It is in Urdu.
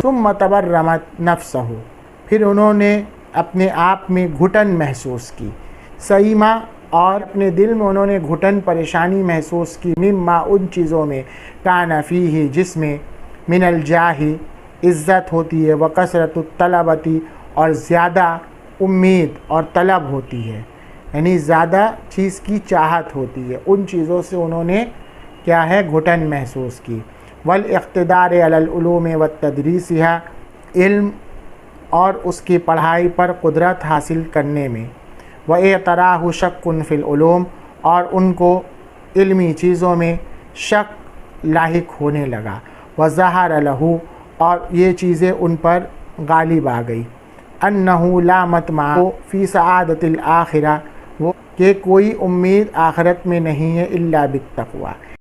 ثم تبرمت نفسہ، پھر انہوں نے اپنے آپ میں گھٹن محسوس کی، سیما اور اپنے دل میں انہوں نے گھٹن پریشانی محسوس کی، مما ان چیزوں میں، کان فیہ جس میں، من الجاہ عزت ہوتی ہے، وکثرت الطلبتی اور زیادہ امید اور طلب ہوتی ہے، یعنی زیادہ چیز کی چاہت ہوتی ہے، ان چیزوں سے انہوں نے کیا ہے گھٹن محسوس کی، والاقتدار علی العلوم والتدریسها، علم اور اس کی پڑھائی پر قدرت حاصل کرنے میں، وَإِعْتَرَاهُ شَكٌّ فِي الْعُلُومِ اور ان کو علمی چیزوں میں شک لاحق ہونے لگا، وَظَهَرَ لَهُ اور یہ چیزیں ان پر غالب آ گئی، أَنَّهُ لَا مَطْمَعَ فِي سَعَادَةِ الْآخِرَةِ وہ کہ کوئی امید آخرت میں نہیں ہے، إِلَّا بِالتَّقْوَى